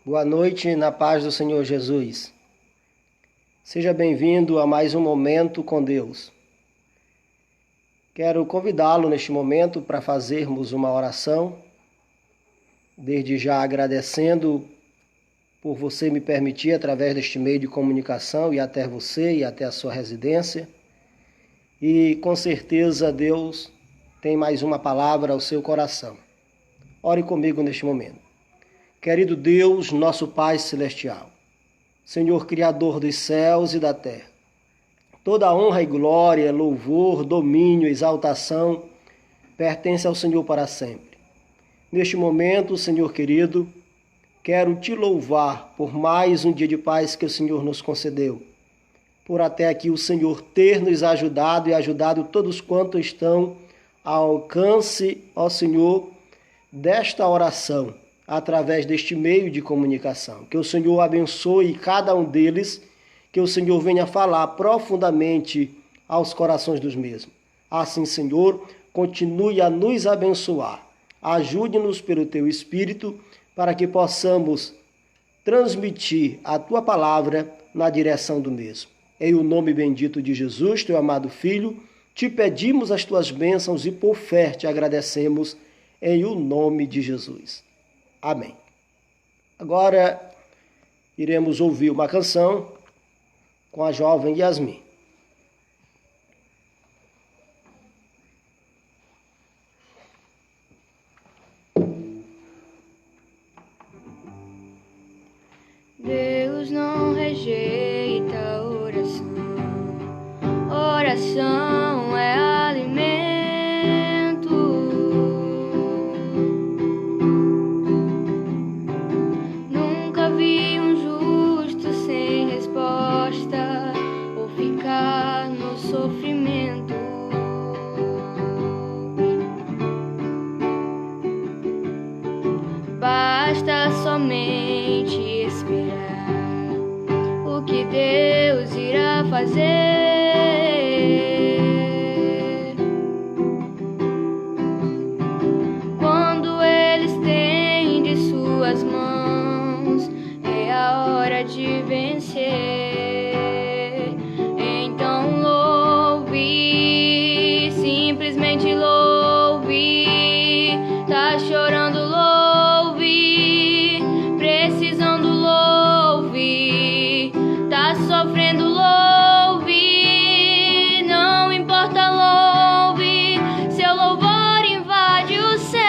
Boa noite, na paz do Senhor Jesus. Seja bem-vindo a mais um Momento com Deus. Quero convidá-lo neste momento para fazermos uma oração, desde já agradecendo por você me permitir, através deste meio de comunicação, ir até você e até a sua residência. E com certeza Deus tem mais uma palavra ao seu coração. Ore comigo neste momento. Querido Deus, nosso Pai Celestial, Senhor Criador dos céus e da terra, toda honra e glória, louvor, domínio, exaltação pertence ao Senhor para sempre. Neste momento, Senhor querido, quero te louvar por mais um dia de paz que o Senhor nos concedeu, por até aqui o Senhor ter nos ajudado e ajudado todos quantos estão ao alcance, ó Senhor, desta oração, através deste meio de comunicação. Que o Senhor abençoe cada um deles, que o Senhor venha falar profundamente aos corações dos mesmos. Assim, Senhor, continue a nos abençoar. Ajude-nos pelo Teu Espírito, para que possamos transmitir a Tua palavra na direção do mesmo. Em o nome bendito de Jesus, Teu amado Filho, te pedimos as Tuas bênçãos e por fé te agradecemos em o nome de Jesus. Amém. Agora iremos ouvir uma canção com a jovem Yasmin. Deus não rejeita a oração. Oração é alimento. Nunca vi um justo sem resposta ou ficar no sofrimento. Basta somente esperar o que Deus irá fazer. Quando Ele estende suas mãos, é a hora de vencer. Então louve, simplesmente louve. Tá chorando, louve. Precisando, louve. Tá sofrendo, louve. Não importa, louve. Seu louvor invade o céu.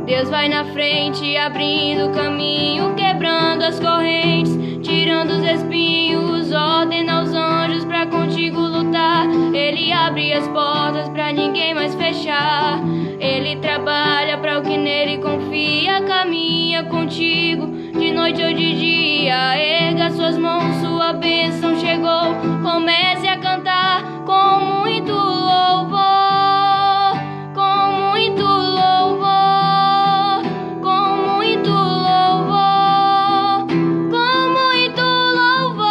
Deus vai na frente, abrindo o caminho, quebrando as correntes, tirando os espinhos, ordena aos anjos pra contigo lutar. Ele abre as portas pra ninguém mais fechar. Ele trabalha pra o que nele confia, caminha contigo de noite ou de dia. Erga suas mãos, sua bênção chegou. Comece a cantar com muito louvor, com muito louvor, com muito louvor, com muito louvor.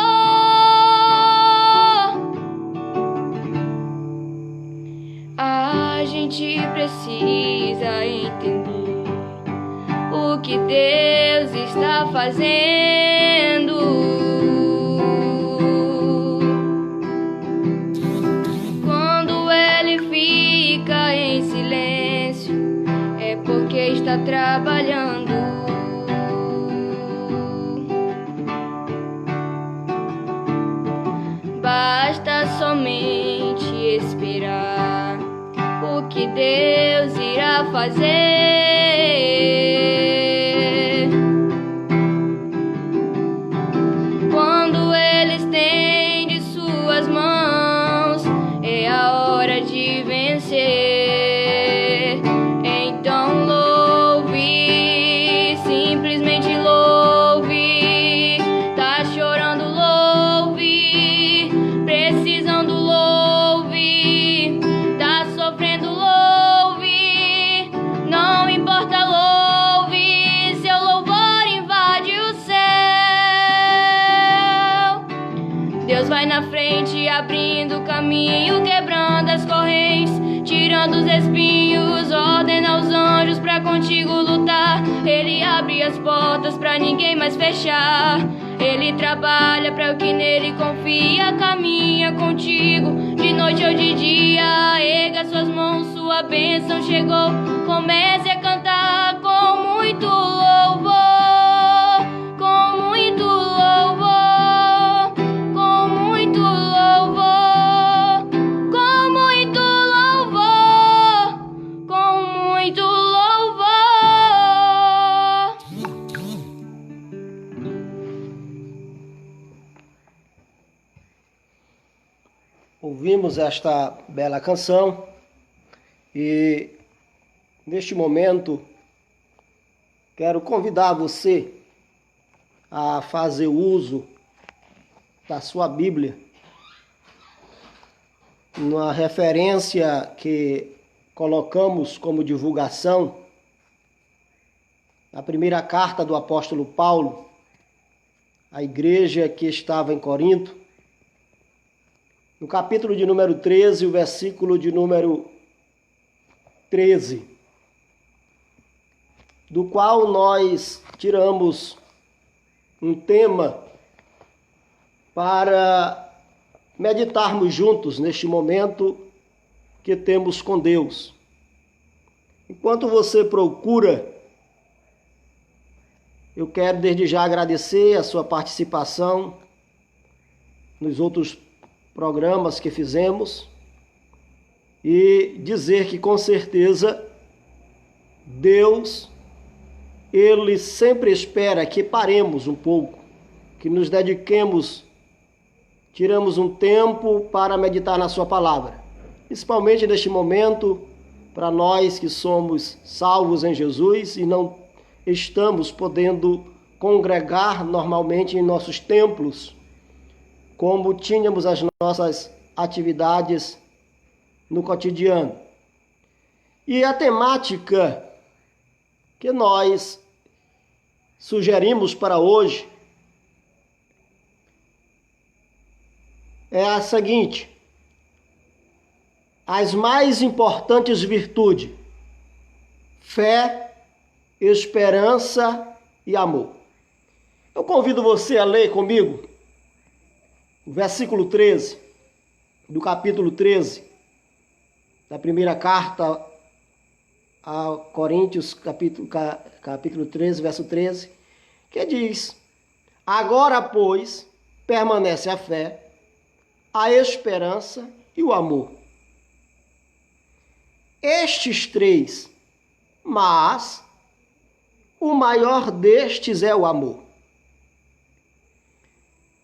A gente precisa entender o que Deus está fazendo. Quando Ele fica em silêncio, é porque está trabalhando. Basta somente esperar o que Deus irá fazer. Quando Ele estende suas mãos, é a hora de vencer. Então louve, simplesmente louve. Tá chorando, louve. Precisando, louve. Tá sofrendo, louve. Não importa, louve. Seu louvor invade o céu. Deus vai na frente, abrindo o caminho, quebrando as correntes, tirando os espinhos, ordena aos anjos pra contigo lutar. abre as portas pra ninguém mais fechar. Ele trabalha para o que nele confia, caminha contigo de noite ou de dia. Erga suas mãos, sua bênção chegou. Comece a cantar com muito louvor, com muito louvor, com muito louvor, com muito louvor, com muito louvor. Ouvimos esta bela canção e, neste momento, quero convidar você a fazer uso da sua Bíblia, uma referência que colocamos como divulgação na primeira carta do apóstolo Paulo à igreja que estava em Corinto, no capítulo de número 13, o versículo de número 13, do qual nós tiramos um tema para meditarmos juntos neste momento que temos com Deus. Enquanto você procura, eu quero desde já agradecer a sua participação nos outros programas que fizemos e dizer que com certeza Deus, Ele sempre espera que paremos um pouco, que nos dediquemos, tiramos um tempo para meditar na sua palavra, principalmente neste momento para nós que somos salvos em Jesus e não estamos podendo congregar normalmente em nossos templos, como tínhamos as nossas atividades no cotidiano. E a temática que nós sugerimos para hoje é a seguinte: as mais importantes virtudes: fé, esperança e amor. Eu convido você a ler comigo o versículo 13, do capítulo 13, da primeira carta a Coríntios, capítulo 13, verso 13, que diz: agora, pois, permanece a fé, a esperança e o amor. Estes três, mas o maior destes é o amor.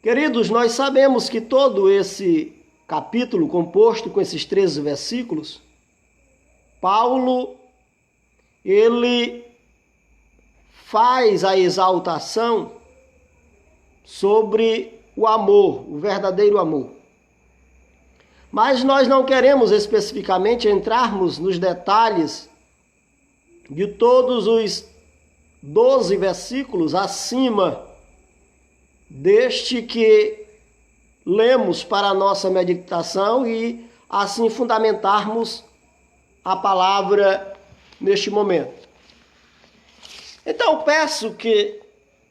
Queridos, nós sabemos que todo esse capítulo, composto com esses 13 versículos, Paulo, ele faz a exaltação sobre o amor, o verdadeiro amor. Mas nós não queremos especificamente entrarmos nos detalhes de todos os 12 versículos acima deste que lemos para a nossa meditação e assim fundamentarmos a palavra neste momento. Então peço que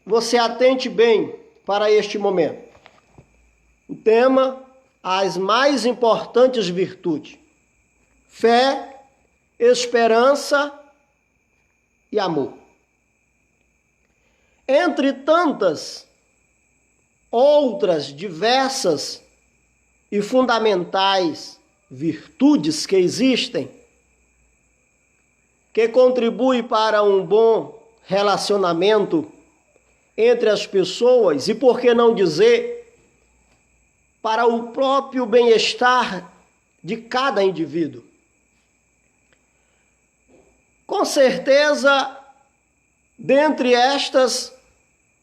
você atente bem para este momento. O tema: as mais importantes virtudes: fé, esperança e amor. Entre tantas outras diversas e fundamentais virtudes que existem, que contribuem para um bom relacionamento entre as pessoas e, por que não dizer, para o próprio bem-estar de cada indivíduo. Com certeza, dentre estas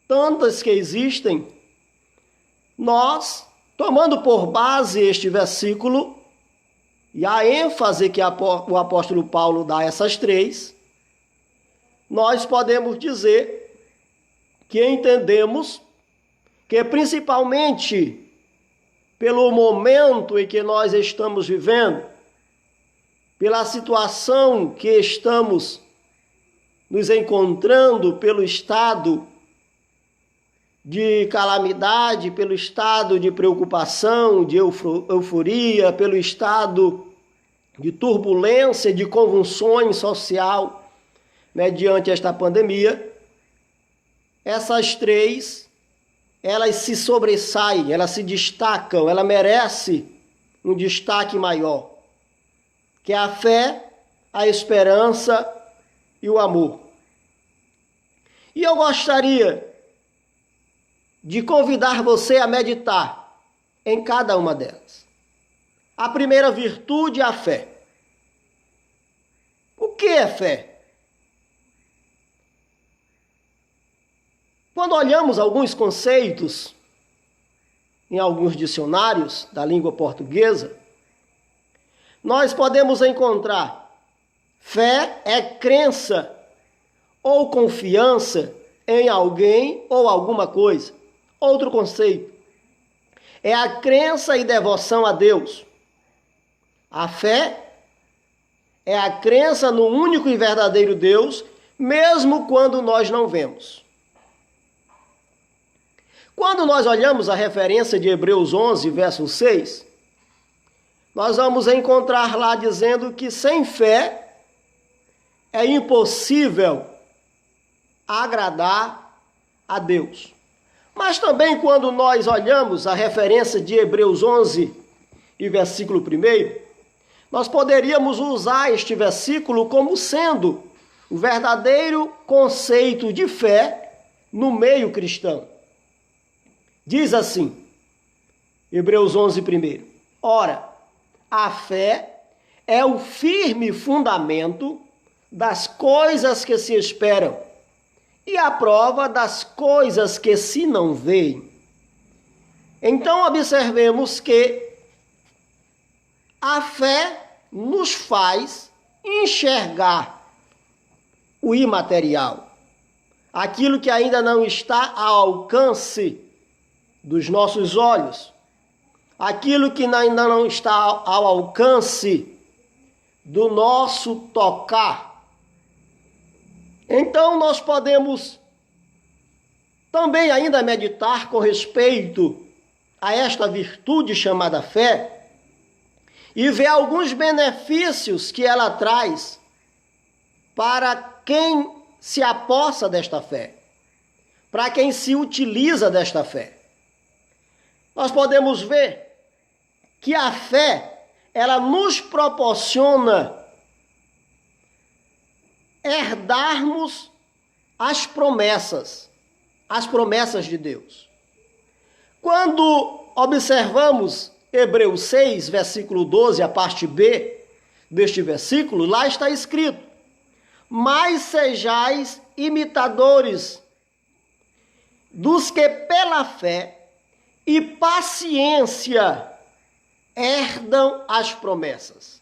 tantas que existem, nós, tomando por base este versículo e a ênfase que o apóstolo Paulo dá a essas três, nós podemos dizer que entendemos que, principalmente pelo momento em que nós estamos vivendo, pela situação que estamos nos encontrando pelo estado de calamidade, pelo estado de preocupação, de euforia, pelo estado de turbulência, de convulsões social, mediante esta pandemia, essas três, elas se sobressaem, elas se destacam, ela merece um destaque maior, que é a fé, a esperança e o amor. E eu gostaria de convidar você a meditar em cada uma delas. A primeira virtude é a fé. O que é fé? Quando olhamos alguns conceitos em alguns dicionários da língua portuguesa, nós podemos encontrar fé é crença ou confiança em alguém ou alguma coisa. Outro conceito é a crença e devoção a Deus. A fé é a crença no único e verdadeiro Deus, mesmo quando nós não vemos. Quando nós olhamos a referência de Hebreus 11, verso 6, nós vamos encontrar lá dizendo que sem fé é impossível agradar a Deus. Mas também quando nós olhamos a referência de Hebreus 11 e versículo 1, nós poderíamos usar este versículo como sendo o verdadeiro conceito de fé no meio cristão. Diz assim, Hebreus 11, 1. Ora, a fé é o firme fundamento das coisas que se esperam e a prova das coisas que se não veem. Então, observemos que a fé nos faz enxergar o imaterial, aquilo que ainda não está ao alcance dos nossos olhos, aquilo que ainda não está ao alcance do nosso tocar. Então nós podemos também ainda meditar com respeito a esta virtude chamada fé e ver alguns benefícios que ela traz para quem se apossa desta fé, para quem se utiliza desta fé. Nós podemos ver que a fé, ela nos proporciona herdarmos as promessas de Deus. Quando observamos Hebreus 6, versículo 12, a parte B deste versículo, lá está escrito: mas sejais imitadores dos que pela fé e paciência herdam as promessas.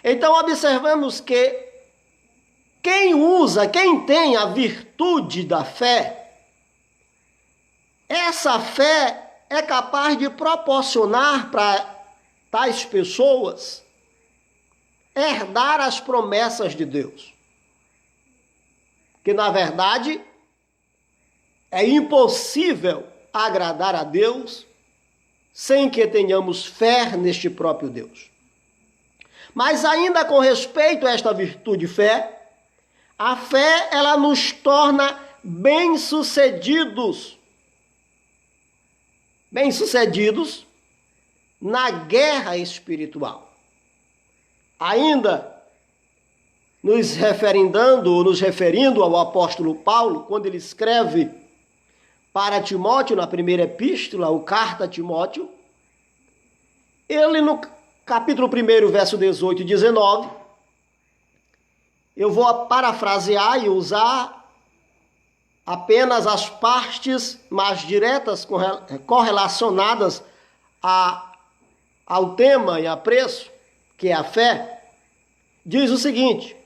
Então observamos que quem tem a virtude da fé, essa fé é capaz de proporcionar para tais pessoas herdar as promessas de Deus. Que na verdade é impossível agradar a Deus sem que tenhamos fé neste próprio Deus. Mas ainda com respeito a esta virtude fé, a fé, ela nos torna bem-sucedidos na guerra espiritual. Ainda nos referindo ao apóstolo Paulo, quando ele escreve para Timóteo, na primeira epístola, ou carta a Timóteo, ele no capítulo 1, verso 18 e 19, eu vou parafrasear e usar apenas as partes mais diretas correlacionadas ao tema e a preço, que é a fé. Diz o seguinte: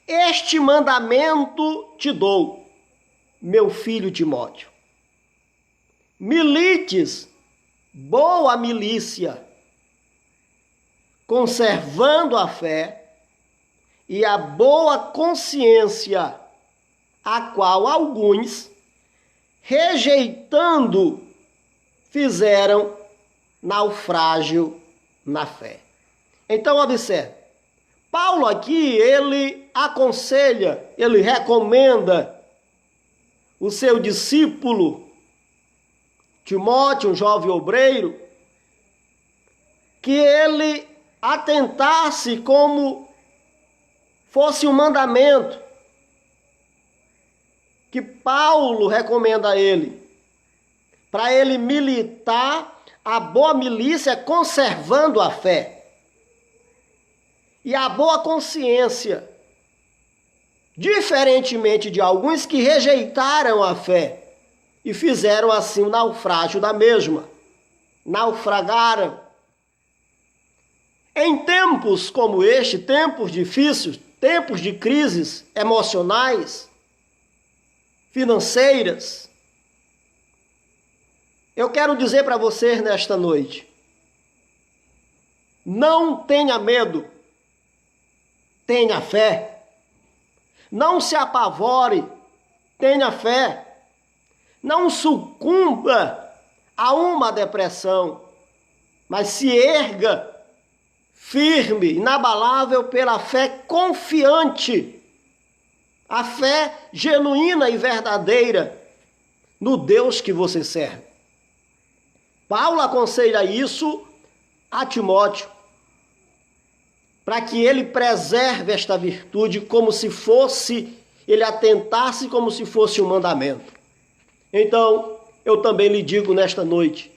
este mandamento te dou, meu filho Timóteo. Milites boa milícia, conservando a fé e a boa consciência, a qual alguns, rejeitando, fizeram naufrágio na fé. Então, observe, Paulo aqui, ele aconselha, ele recomenda o seu discípulo Timóteo, um jovem obreiro, que ele atentasse como fosse um mandamento que Paulo recomenda a ele, para ele militar a boa milícia conservando a fé e a boa consciência, diferentemente de alguns que rejeitaram a fé e fizeram assim o naufrágio da mesma, naufragaram. Em tempos como este, tempos difíceis, tempos de crises emocionais, financeiras, eu quero dizer para vocês nesta noite, não tenha medo, tenha fé. Não se apavore, tenha fé. Não sucumba a uma depressão, mas se erga firme, inabalável pela fé confiante, a fé genuína e verdadeira no Deus que você serve. Paulo aconselha isso a Timóteo, para que ele preserve esta virtude como se fosse, ele atentasse como se fosse um mandamento. Então, eu também lhe digo nesta noite,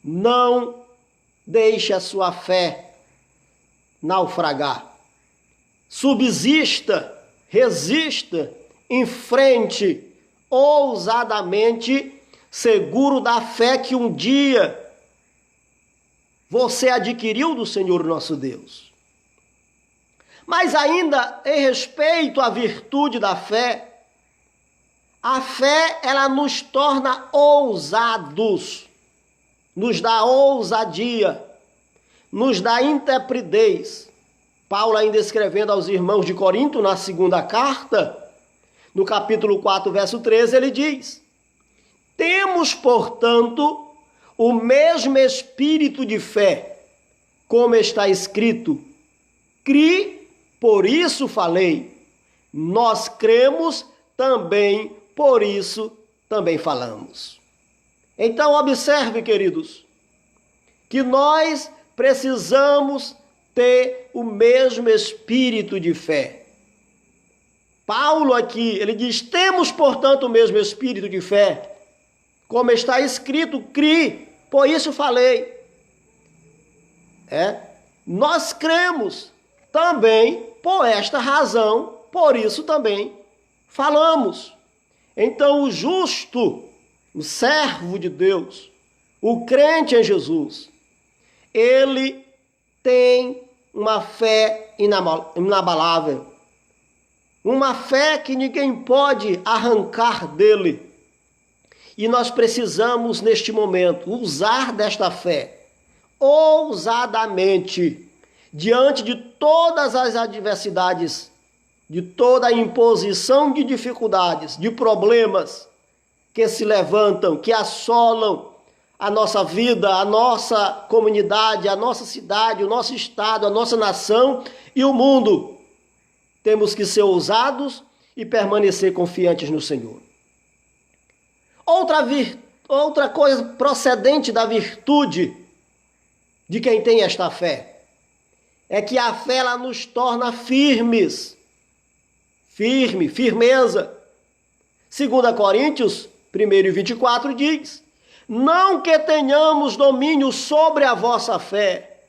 não deixe a sua fé naufragar. Subsista, resista, enfrente ousadamente, seguro da fé que um dia você adquiriu do Senhor nosso Deus. Mas ainda em respeito à virtude da fé, a fé, ela nos torna ousados, nos dá ousadia, nos dá intrepidez. Paulo, ainda escrevendo aos irmãos de Corinto, na segunda carta, no capítulo 4, verso 13, ele diz: temos, portanto, o mesmo espírito de fé, como está escrito, cri, por isso falei. Nós cremos também, por isso também falamos. Então, observe, queridos, que nós precisamos ter o mesmo espírito de fé. Paulo aqui, ele diz, temos, portanto, o mesmo espírito de fé, como está escrito, cri, por isso falei. Nós cremos também, por esta razão, por isso também falamos. Então, o justo, o servo de Deus, o crente em Jesus, ele tem uma fé inabalável, uma fé que ninguém pode arrancar dele. E nós precisamos, neste momento, usar desta fé ousadamente, diante de todas as adversidades, de toda a imposição de dificuldades, de problemas que se levantam, que assolam a nossa vida, a nossa comunidade, a nossa cidade, o nosso estado, a nossa nação e o mundo. Temos que ser ousados e permanecer confiantes no Senhor. Outra coisa procedente da virtude de quem tem esta fé é que a fé, ela nos torna firmeza. 2 Coríntios 1:24 diz, não que tenhamos domínio sobre a vossa fé,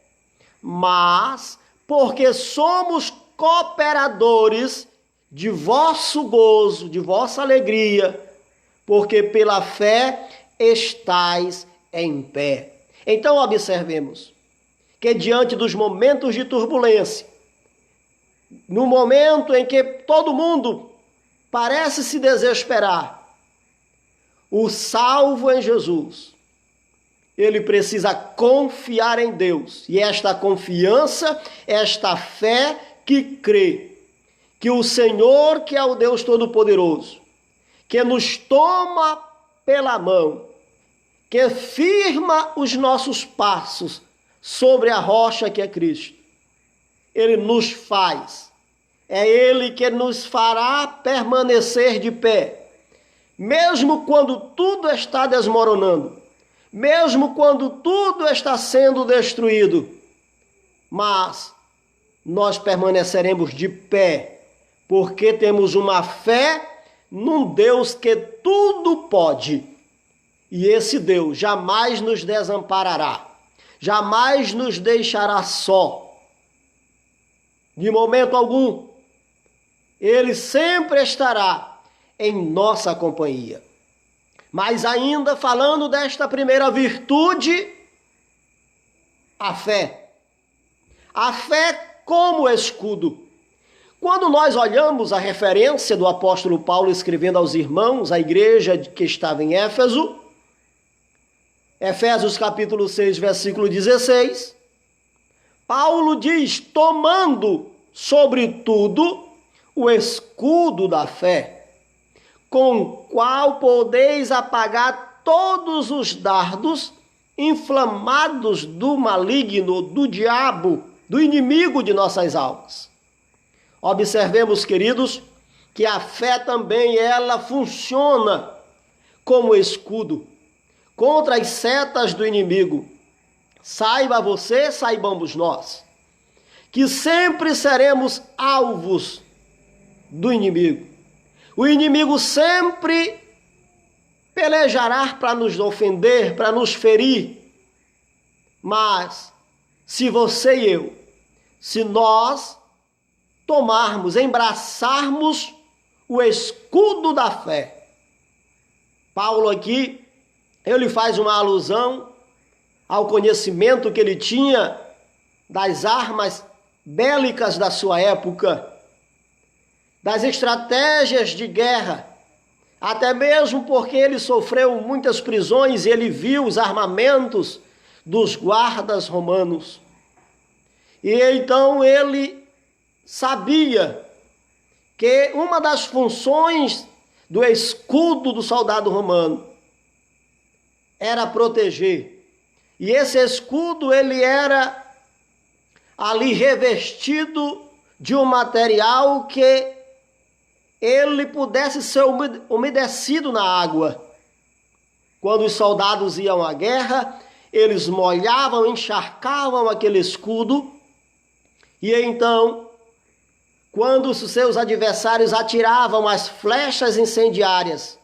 mas porque somos cooperadores de vosso gozo, de vossa alegria, porque pela fé estais em pé. Então observemos que diante dos momentos de turbulência, no momento em que todo mundo parece se desesperar, o salvo em Jesus, ele precisa confiar em Deus. E esta confiança, esta fé que crê, que o Senhor, que é o Deus Todo-Poderoso, que nos toma pela mão, que firma os nossos passos sobre a rocha que é Cristo, Ele nos faz. É Ele que nos fará permanecer de pé, mesmo quando tudo está desmoronando, mesmo quando tudo está sendo destruído. Mas nós permaneceremos de pé, porque temos uma fé num Deus que tudo pode. E esse Deus jamais nos desamparará, jamais nos deixará só. De momento algum, Ele sempre estará em nossa companhia. Mas ainda falando desta primeira virtude, a fé. A fé como escudo. Quando nós olhamos a referência do apóstolo Paulo escrevendo aos irmãos, à igreja que estava em Éfeso, Efésios capítulo 6, versículo 16, Paulo diz, tomando sobretudo o escudo da fé, com o qual podeis apagar todos os dardos inflamados do maligno, do diabo, do inimigo de nossas almas. Observemos, queridos, que a fé também ela funciona como escudo contra as setas do inimigo. Saiba você, saibamos nós, que sempre seremos alvos do inimigo. O inimigo sempre pelejará para nos ofender, para nos ferir. Mas, se você e eu, se nós tomarmos, embraçarmos o escudo da fé. Paulo aqui, ele faz uma alusão ao conhecimento que ele tinha das armas bélicas da sua época, das estratégias de guerra, até mesmo porque ele sofreu muitas prisões e ele viu os armamentos dos guardas romanos. E então ele sabia que uma das funções do escudo do soldado romano era proteger. E esse escudo ele era ali revestido de um material que ele pudesse ser umedecido na água. Quando os soldados iam à guerra, eles molhavam, encharcavam aquele escudo, e então, quando os seus adversários atiravam as flechas incendiárias,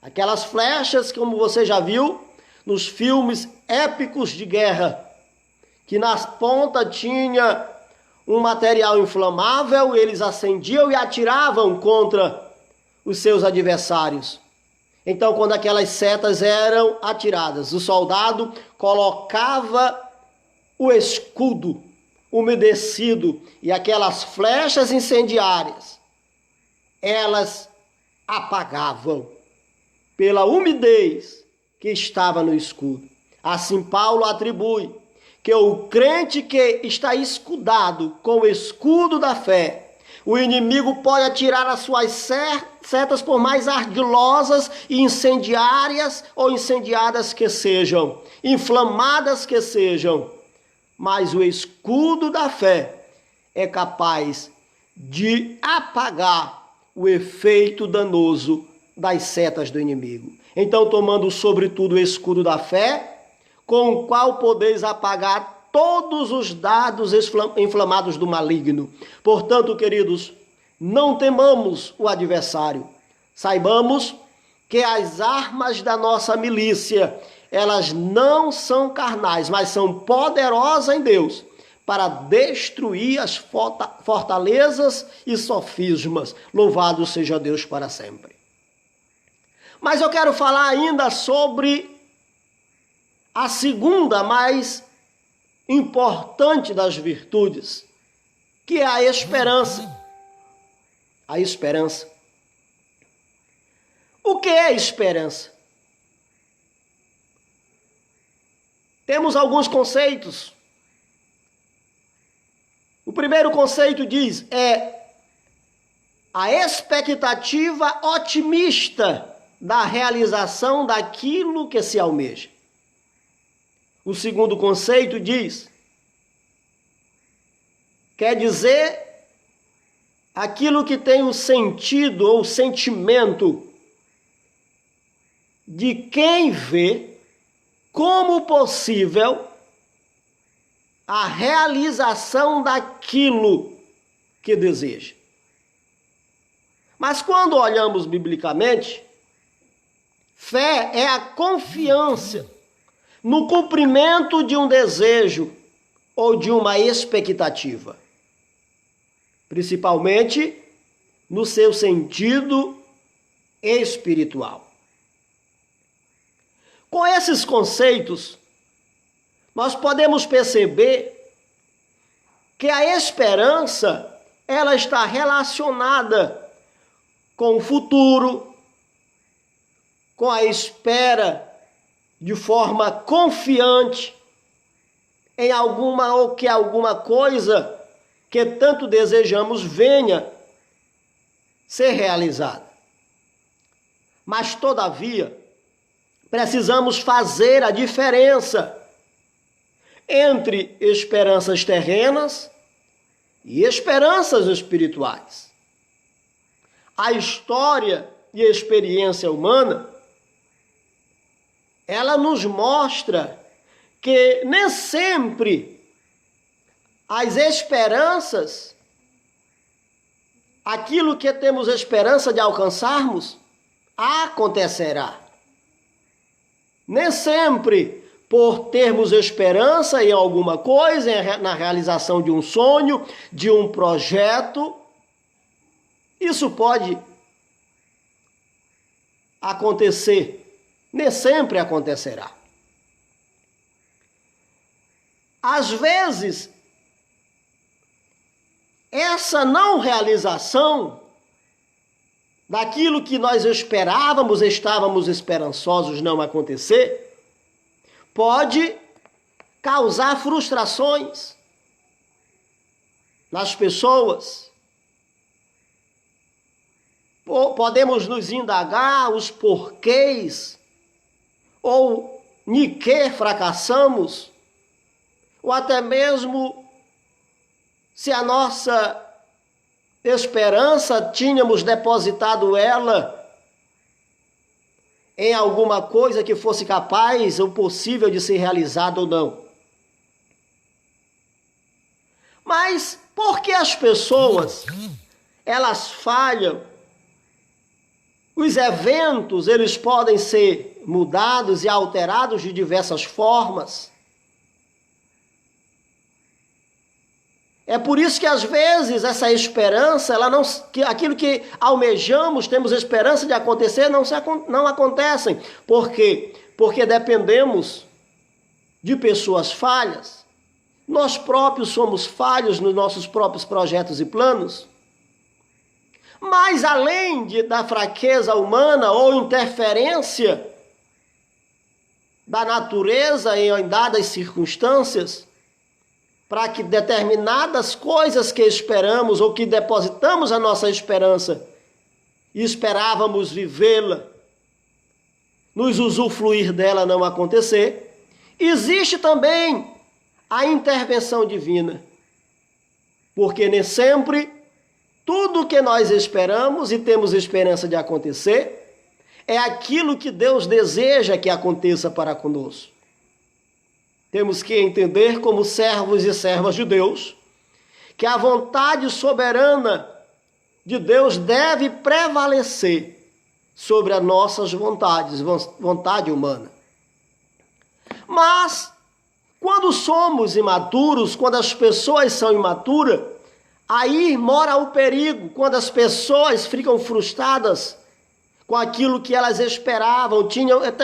aquelas flechas, como você já viu nos filmes épicos de guerra, que nas pontas tinha um material inflamável, eles acendiam e atiravam contra os seus adversários. Então, quando aquelas setas eram atiradas, o soldado colocava o escudo umedecido e aquelas flechas incendiárias, elas apagavam pela umidez que estava no escudo. Assim Paulo atribui que o crente que está escudado com o escudo da fé, o inimigo pode atirar as suas setas por mais ardilosas e incendiárias ou incendiadas que sejam, inflamadas que sejam, mas o escudo da fé é capaz de apagar o efeito danoso das setas do inimigo. Então, tomando sobretudo o escudo da fé, com o qual podeis apagar todos os dardos inflamados do maligno. Portanto, queridos, não temamos o adversário. Saibamos que as armas da nossa milícia, elas não são carnais, mas são poderosas em Deus para destruir as fortalezas e sofismas. Louvado seja Deus para sempre. Mas eu quero falar ainda sobre a segunda mais importante das virtudes, que é a esperança. A esperança. O que é esperança? Temos alguns conceitos. O primeiro conceito diz, a expectativa otimista da realização daquilo que se almeja. O segundo conceito quer dizer aquilo que tem o sentido ou sentimento de quem vê como possível a realização daquilo que deseja. Mas quando olhamos biblicamente, fé é a confiança no cumprimento de um desejo ou de uma expectativa, principalmente no seu sentido espiritual. Com esses conceitos, nós podemos perceber que a esperança, ela está relacionada com o futuro, com a espera de forma confiante em alguma coisa que tanto desejamos venha ser realizada. Mas, todavia, precisamos fazer a diferença entre esperanças terrenas e esperanças espirituais. A história e a experiência humana, ela nos mostra que nem sempre as esperanças, aquilo que temos esperança de alcançarmos, acontecerá. Nem sempre, por termos esperança em alguma coisa, na realização de um sonho, de um projeto, isso pode acontecer. Nem sempre acontecerá. Às vezes, essa não realização daquilo que nós esperávamos, estávamos esperançosos não acontecer, pode causar frustrações nas pessoas. Podemos nos indagar os porquês ou em que fracassamos, ou até mesmo se a nossa esperança tínhamos depositado ela em alguma coisa que fosse capaz ou possível de ser realizada ou não. Mas por que as pessoas, elas falham? Os eventos, eles podem ser mudados e alterados de diversas formas. É por isso que às vezes essa esperança, aquilo que almejamos, temos esperança de acontecer, não acontecem. Por quê? Porque dependemos de pessoas falhas. Nós próprios somos falhos nos nossos próprios projetos e planos. Mas além da fraqueza humana ou interferência da natureza em dadas circunstâncias, para que determinadas coisas que esperamos ou que depositamos a nossa esperança e esperávamos vivê-la, nos usufruir dela não acontecer, existe também a intervenção divina. Porque nem sempre tudo o que nós esperamos e temos esperança de acontecer é aquilo que Deus deseja que aconteça para conosco. Temos que entender, como servos e servas de Deus, que a vontade soberana de Deus deve prevalecer sobre as nossas vontades, vontade humana. Mas, quando somos imaturos, quando as pessoas são imaturas, aí mora o perigo, quando as pessoas ficam frustradas com aquilo que elas esperavam,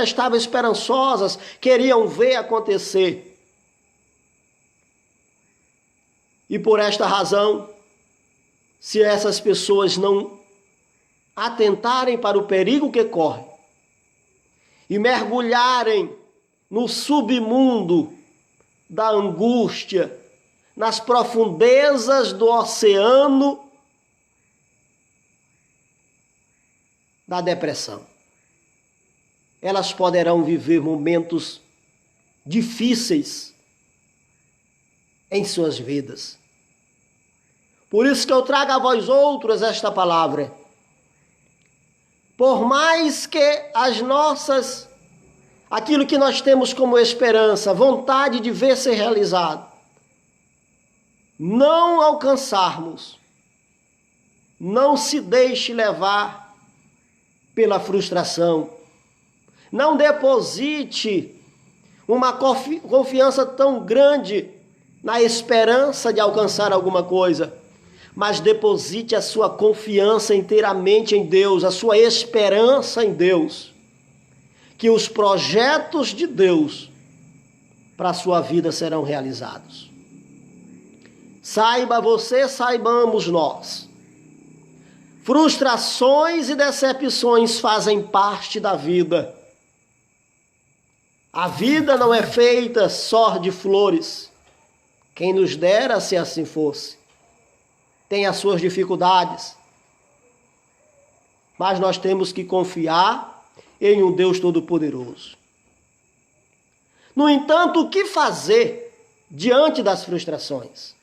estavam esperançosas, queriam ver acontecer. E por esta razão, se essas pessoas não atentarem para o perigo que correm e mergulharem no submundo da angústia, nas profundezas do oceano da depressão. Elas poderão viver momentos difíceis em suas vidas. Por isso que eu trago a vós outros esta palavra. Por mais que aquilo que nós temos como esperança, vontade de ver ser realizado, não alcançarmos, não se deixe levar pela frustração. Não deposite uma confiança tão grande na esperança de alcançar alguma coisa, mas deposite a sua confiança inteiramente em Deus, a sua esperança em Deus, que os projetos de Deus para a sua vida serão realizados. Saiba você, saibamos nós. Frustrações e decepções fazem parte da vida. A vida não é feita só de flores. Quem nos dera se assim fosse. Tem as suas dificuldades. Mas nós temos que confiar em um Deus Todo-Poderoso. No entanto, o que fazer diante das frustrações?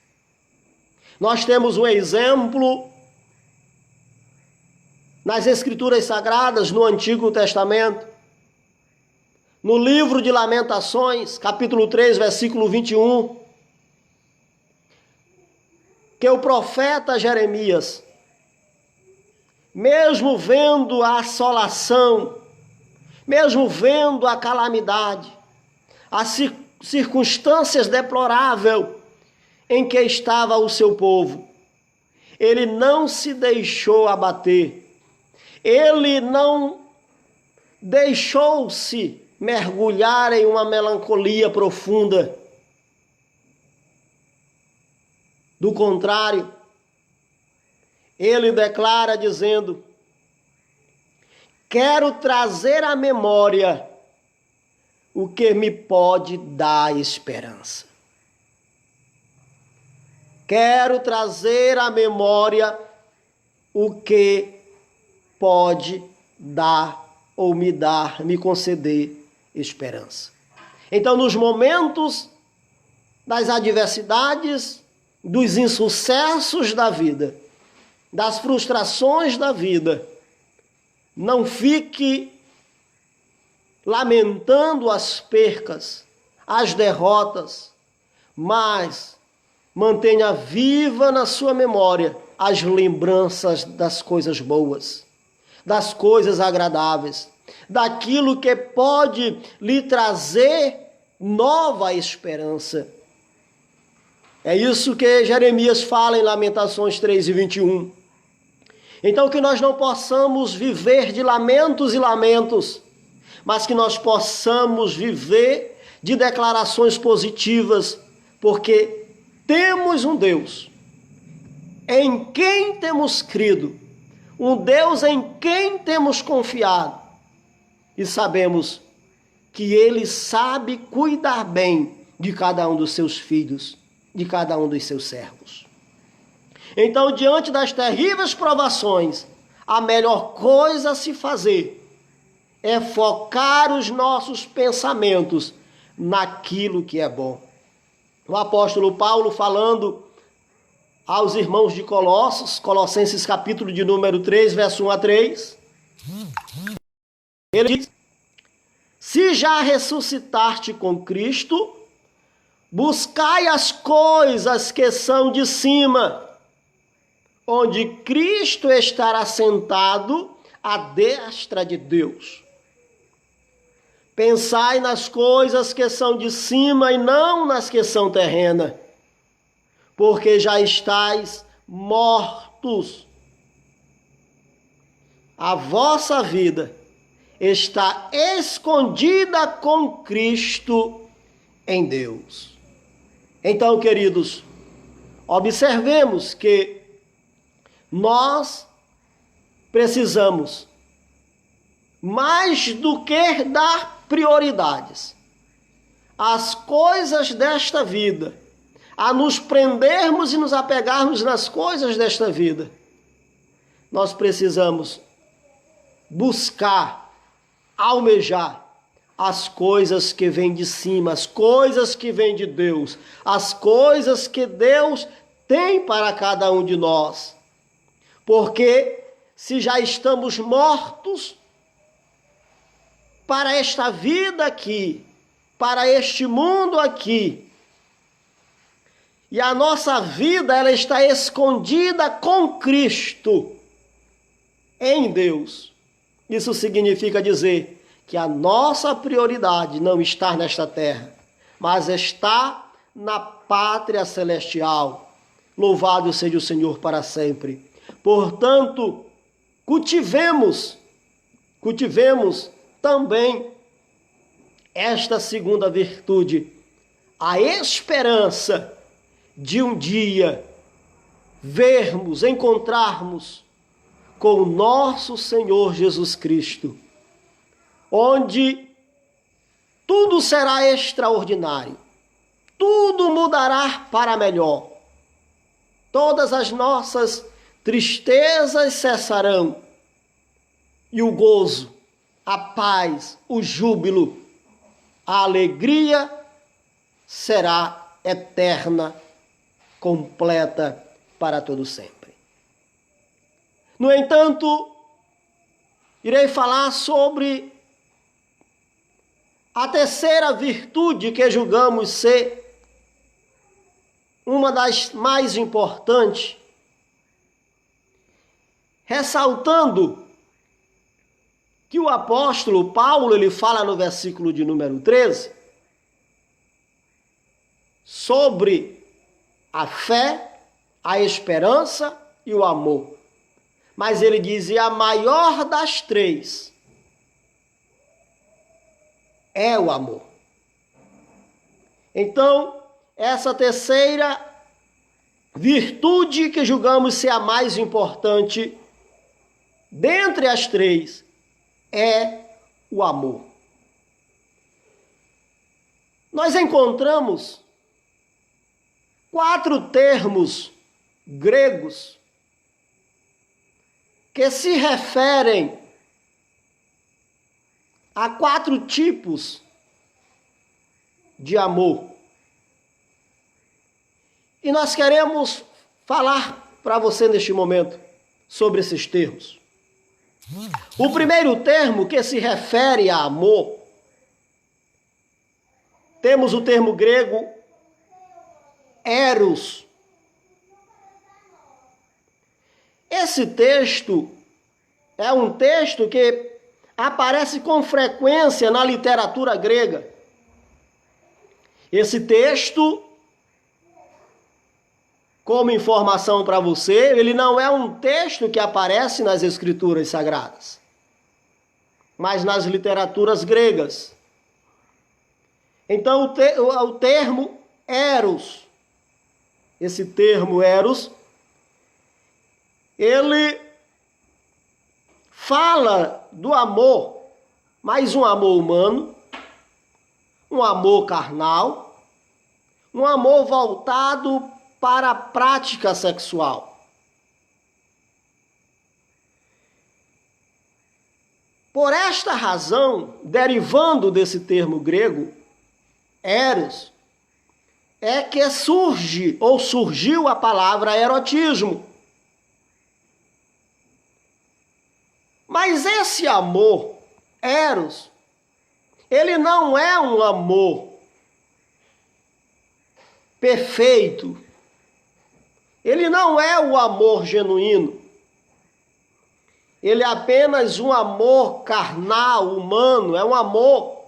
Nós temos um exemplo nas Escrituras Sagradas, no Antigo Testamento, no livro de Lamentações, capítulo 3, versículo 21, que o profeta Jeremias, mesmo vendo a assolação, mesmo vendo a calamidade, as circunstâncias deploráveis em que estava o seu povo, ele não se deixou abater, ele não deixou-se mergulhar em uma melancolia profunda. Do contrário, ele declara dizendo: quero trazer à memória o que me pode dar esperança. Quero trazer à memória o que pode dar ou me conceder esperança. Então, nos momentos das adversidades, dos insucessos da vida, das frustrações da vida, não fique lamentando as percas, as derrotas, mas mantenha viva na sua memória as lembranças das coisas boas, das coisas agradáveis, daquilo que pode lhe trazer nova esperança. É isso que Jeremias fala em Lamentações 3 e 21. Então, que nós não possamos viver de lamentos e lamentos, mas que nós possamos viver de declarações positivas, porque temos um Deus em quem temos crido, um Deus em quem temos confiado, e sabemos que Ele sabe cuidar bem de cada um dos seus filhos, de cada um dos seus servos. Então, diante das terríveis provações, a melhor coisa a se fazer é focar os nossos pensamentos naquilo que é bom. O apóstolo Paulo, falando aos irmãos de Colossenses capítulo de número 3, verso 1 a 3, ele diz: se já ressuscitaste com Cristo, buscai as coisas que são de cima, onde Cristo estará sentado à destra de Deus. Pensai nas coisas que são de cima e não nas que são terrenas, porque já estáis mortos. A vossa vida está escondida com Cristo em Deus. Então, queridos, observemos que nós precisamos, mais do que dar prioridades às coisas desta vida, a nos prendermos e nos apegarmos nas coisas desta vida, nós precisamos buscar, almejar as coisas que vêm de cima, as coisas que vêm de Deus, as coisas que Deus tem para cada um de nós. Porque se já estamos mortos para esta vida aqui, para este mundo aqui, e a nossa vida ela está escondida com Cristo em Deus. Isso significa dizer que a nossa prioridade não está nesta terra, mas está na pátria celestial. Louvado seja o Senhor para sempre. Portanto, cultivemos também esta segunda virtude, a esperança de um dia vermos, encontrarmos com o nosso Senhor Jesus Cristo, onde tudo será extraordinário, tudo mudará para melhor, todas as nossas tristezas cessarão, e o gozo, a paz, o júbilo, a alegria será eterna, completa para todo sempre. No entanto, irei falar sobre a terceira virtude que julgamos ser uma das mais importantes, ressaltando que o apóstolo Paulo ele fala no versículo de número 13 sobre a fé, a esperança e o amor. Mas ele diz, e a maior das três é o amor. Então, essa terceira virtude que julgamos ser a mais importante dentre as três é o amor. Nós encontramos 4 termos gregos que se referem a 4 tipos de amor. E nós queremos falar para você neste momento sobre esses termos. O primeiro termo que se refere a amor, temos o termo grego eros. Esse texto é um texto que aparece com frequência na literatura grega. Esse texto, como informação para você, ele não é um texto que aparece nas escrituras sagradas, mas nas literaturas gregas. Então, o termo eros, esse termo eros, ele fala do amor, mas um amor humano, um amor carnal, um amor voltado para a prática sexual. Por esta razão, derivando desse termo grego, eros, é que surgiu a palavra erotismo. Mas esse amor, eros, ele não é um amor perfeito. Ele não é o amor genuíno. Ele é apenas um amor carnal, humano, é um amor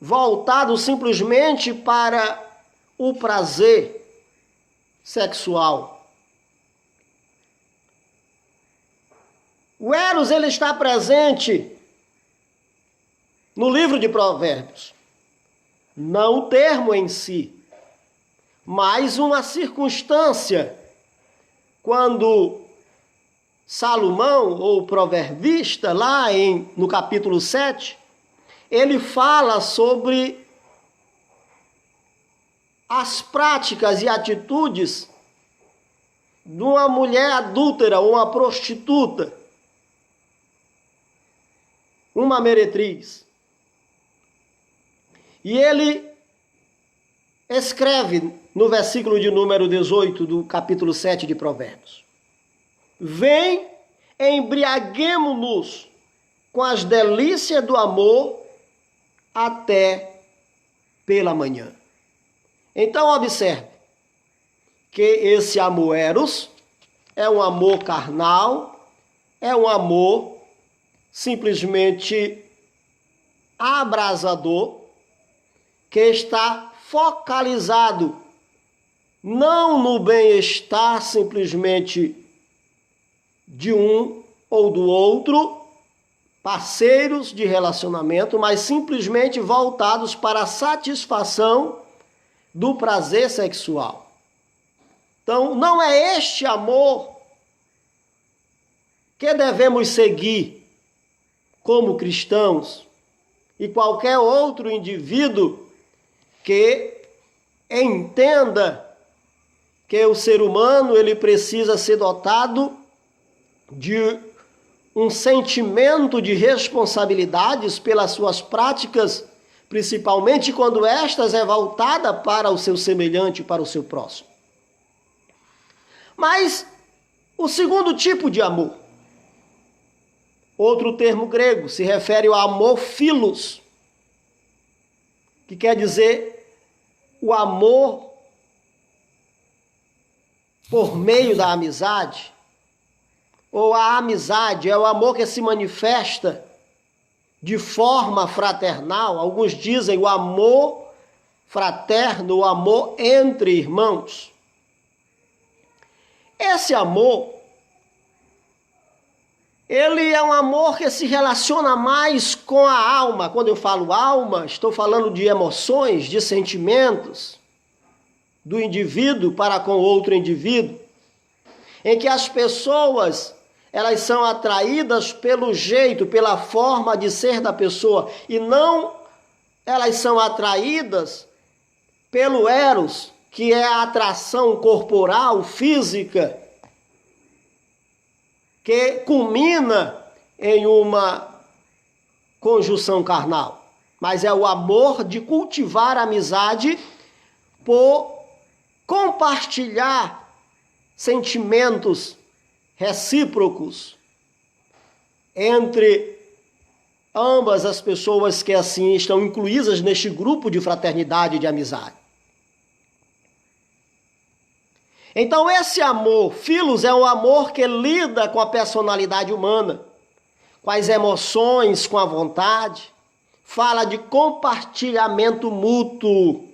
voltado simplesmente para o prazer sexual. O eros ele está presente no livro de Provérbios. Não o termo em si, mas uma circunstância. Quando Salomão, ou proverbista, lá no capítulo 7, ele fala sobre as práticas e atitudes de uma mulher adúltera ou uma prostituta. uma meretriz. E ele escreve no versículo de número 18 do capítulo 7 de Provérbios: vem, embriaguemo-nos com as delícias do amor até pela manhã. Então observe que esse amor eros é um amor carnal, é um amor simplesmente abrasador, que está focalizado não no bem-estar simplesmente de um ou do outro, parceiros de relacionamento, mas simplesmente voltados para a satisfação do prazer sexual. Então, não é este amor que devemos seguir como cristãos e qualquer outro indivíduo que entenda que o ser humano ele precisa ser dotado de um sentimento de responsabilidades pelas suas práticas, principalmente quando estas é voltada para o seu semelhante, para o seu próximo. Mas o segundo tipo de amor, outro termo grego, se refere ao amor philos, que quer dizer o amor por meio da amizade, ou a amizade é o amor que se manifesta de forma fraternal. Alguns dizem o amor fraterno, o amor entre irmãos. Esse amor, ele é um amor que se relaciona mais com a alma. Quando eu falo alma, estou falando de emoções, de sentimentos do indivíduo para com outro indivíduo, em que as pessoas elas são atraídas pelo jeito, pela forma de ser da pessoa, e não elas são atraídas pelo eros, que é a atração corporal, física, que culmina em uma conjunção carnal. Mas é o amor de cultivar a amizade por compartilhar sentimentos recíprocos entre ambas as pessoas que assim estão incluídas neste grupo de fraternidade e de amizade. Então esse amor, philos, é um amor que lida com a personalidade humana, com as emoções, com a vontade, fala de compartilhamento mútuo.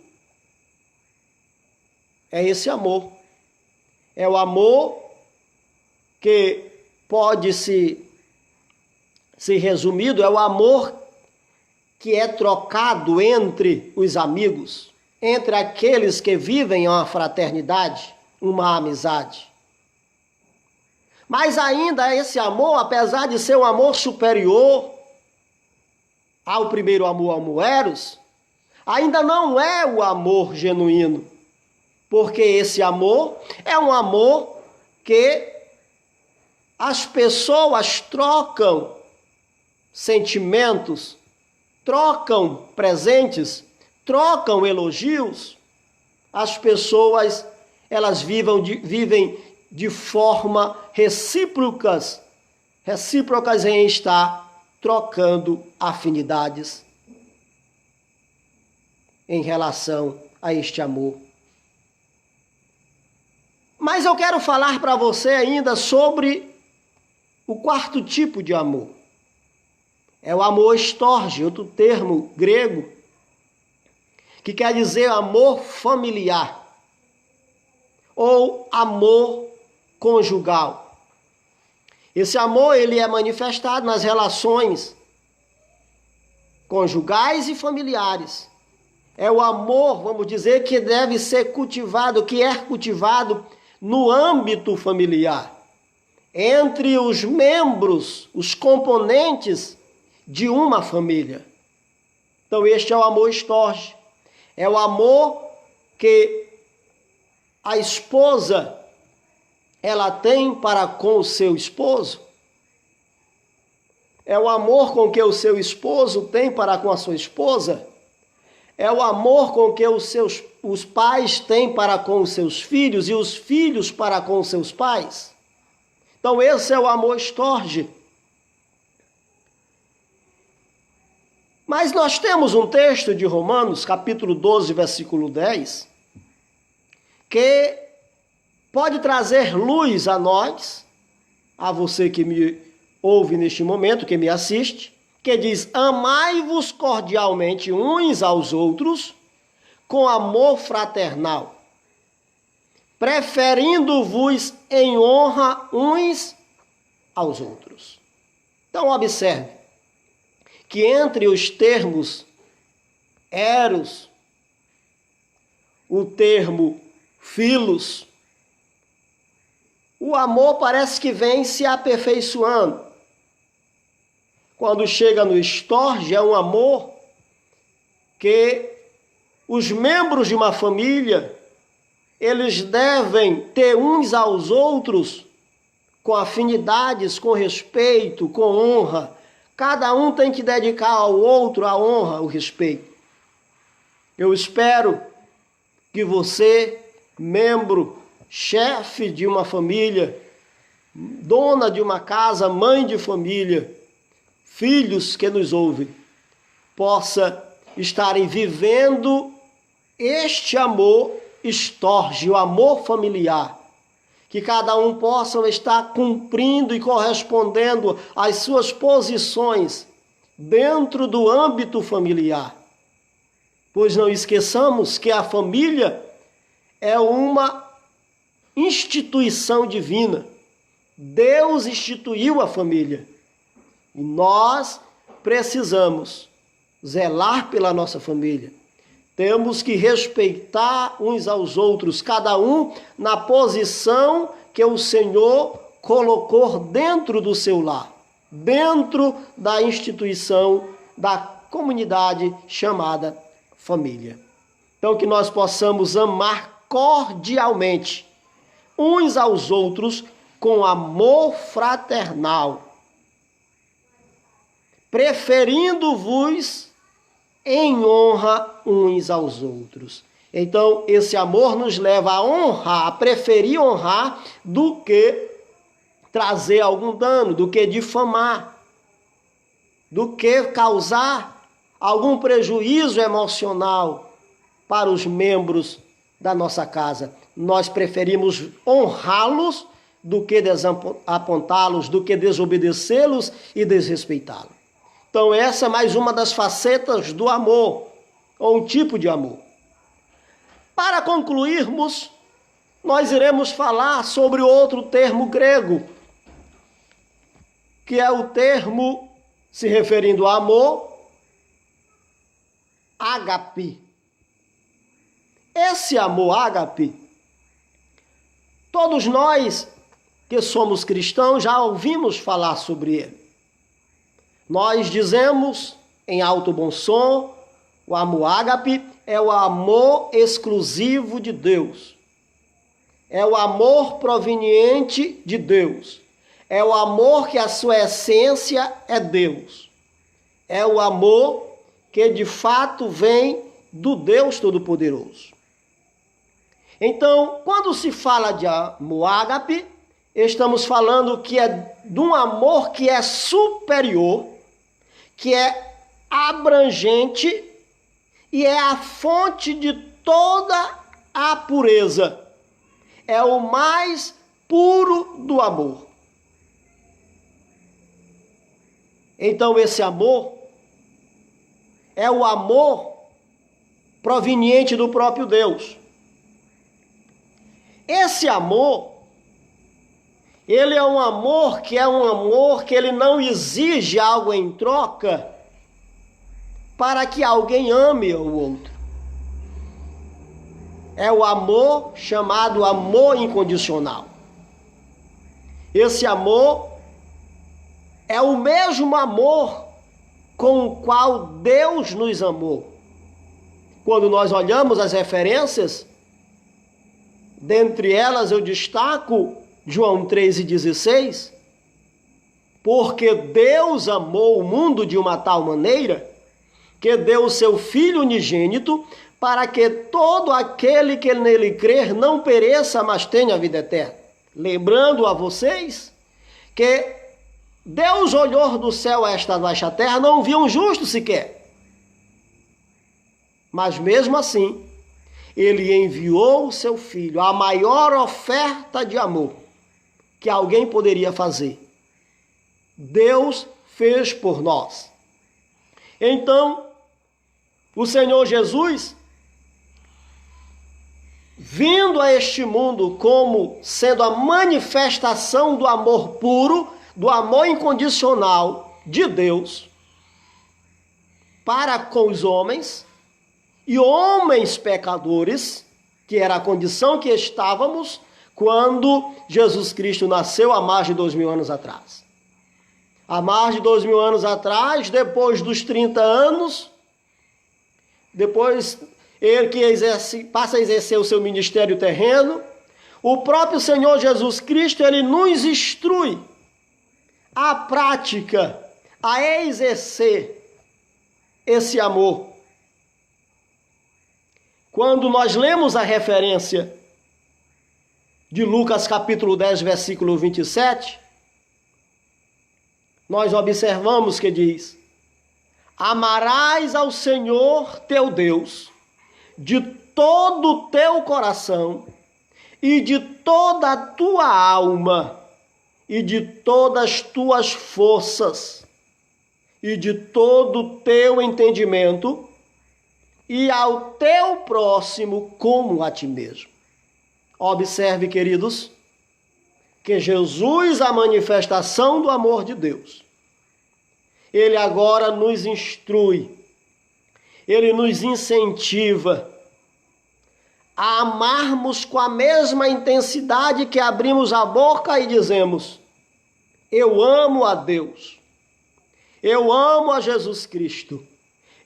É esse amor. É o amor que pode ser resumido, é o amor que é trocado entre os amigos, entre aqueles que vivem uma fraternidade, uma amizade. Mas ainda esse amor, apesar de ser um amor superior ao primeiro amor, ao eros, ainda não é o amor genuíno, porque esse amor é um amor que as pessoas trocam sentimentos, trocam presentes, trocam elogios. As pessoas, elas vivem de forma recíprocas em estar trocando afinidades em relação a este amor. Mas eu quero falar para você ainda sobre o quarto tipo de amor. É o amor storge, outro termo grego, que quer dizer amor familiar ou amor conjugal. Esse amor ele é manifestado nas relações conjugais e familiares. É o amor, vamos dizer, que deve ser cultivado, que é cultivado no âmbito familiar, entre os membros, os componentes de uma família. Então este é o amor storge. É o amor que a esposa ela tem para com o seu esposo. É o amor com que o seu esposo tem para com a sua esposa? É o amor com que os pais têm para com os seus filhos e os filhos para com os seus pais? Então esse é o amor storge. Mas nós temos um texto de Romanos, capítulo 12, versículo 10, que pode trazer luz a nós, a você que me ouve neste momento, que me assiste, que diz: amai-vos cordialmente uns aos outros com amor fraternal, preferindo-vos em honra uns aos outros. Então observe que entre os termos eros, o termo filos, o amor parece que vem se aperfeiçoando. Quando chega no storge, é um amor que os membros de uma família, eles devem ter uns aos outros com afinidades, com respeito, com honra. Cada um tem que dedicar ao outro a honra, o respeito. Eu espero que você, membro, chefe de uma família, dona de uma casa, mãe de família, filhos que nos ouvem, possa estarem vivendo este amor storge, o amor familiar, que cada um possa estar cumprindo e correspondendo às suas posições dentro do âmbito familiar. Pois não esqueçamos que a família é uma instituição divina. Deus instituiu a família. E nós precisamos zelar pela nossa família. Temos que respeitar uns aos outros, cada um na posição que o Senhor colocou dentro do seu lar, dentro da instituição, da comunidade chamada família. Então que nós possamos amar cordialmente uns aos outros com amor fraternal, preferindo-vos em honra uns aos outros. Então, esse amor nos leva a honrar, a preferir honrar do que trazer algum dano, do que difamar, do que causar algum prejuízo emocional para os membros da nossa casa. Nós preferimos honrá-los do que desapontá-los, do que desobedecê-los e desrespeitá-los. Então essa é mais uma das facetas do amor, ou um tipo de amor. Para concluirmos, nós iremos falar sobre outro termo grego, que é o termo, se referindo a amor, ágape. Esse amor ágape, todos nós que somos cristãos já ouvimos falar sobre ele. Nós dizemos, em alto bom som, o amor ágape é o amor exclusivo de Deus. É o amor proveniente de Deus. É o amor que a sua essência é Deus. É o amor que de fato vem do Deus Todo-Poderoso. Então, quando se fala de amor ágape, estamos falando que é de um amor que é superior, que é abrangente e é a fonte de toda a pureza. É o mais puro do amor. Então esse amor é o amor proveniente do próprio Deus. Esse amor, ele é um amor que ele não exige algo em troca para que alguém ame o outro. É o amor chamado amor incondicional. Esse amor é o mesmo amor com o qual Deus nos amou. Quando nós olhamos as referências, dentre elas eu destaco João 3,16, Porque Deus amou o mundo de uma tal maneira que deu o seu Filho unigênito para que todo aquele que nele crer não pereça, mas tenha a vida eterna. Lembrando a vocês que Deus olhou do céu a esta baixa terra, não viu um justo sequer. Mas mesmo assim, ele enviou o seu Filho, a maior oferta de amor que alguém poderia fazer. Deus fez por nós. Então, o Senhor Jesus, vindo a este mundo como sendo a manifestação do amor puro, do amor incondicional de Deus para com os homens, e homens pecadores, que era a condição que estávamos quando Jesus Cristo nasceu há mais de 2000 anos atrás. Há mais de 2000 anos atrás, depois dos 30 anos, depois ele que passa a exercer o seu ministério terreno, o próprio Senhor Jesus Cristo, ele nos instrui à prática, a exercer esse amor. Quando nós lemos a referência de Lucas capítulo 10, versículo 27, nós observamos que diz: amarás ao Senhor teu Deus de todo o teu coração e de toda a tua alma e de todas as tuas forças e de todo o teu entendimento, e ao teu próximo como a ti mesmo. Observe, queridos, que Jesus, a manifestação do amor de Deus, ele agora nos instrui, ele nos incentiva a amarmos com a mesma intensidade que abrimos a boca e dizemos: eu amo a Deus, eu amo a Jesus Cristo,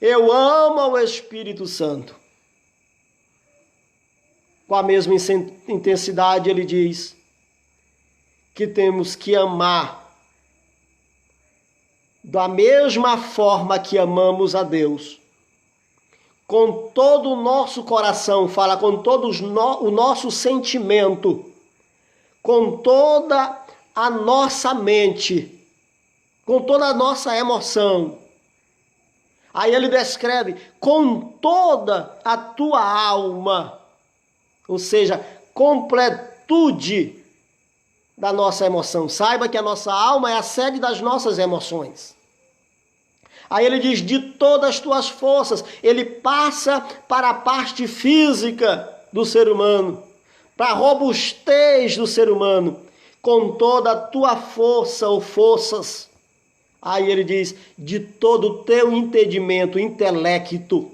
eu amo ao Espírito Santo. Com a mesma intensidade ele diz que temos que amar da mesma forma que amamos a Deus, com todo o nosso coração, fala com todo o nosso sentimento, com toda a nossa mente, com toda a nossa emoção. Aí ele descreve com toda a tua alma, ou seja, completude da nossa emoção. Saiba que a nossa alma é a sede das nossas emoções. Aí ele diz de todas as tuas forças. Ele passa para a parte física do ser humano, para a robustez do ser humano, com toda a tua força ou forças. Aí ele diz de todo o teu entendimento, intelecto,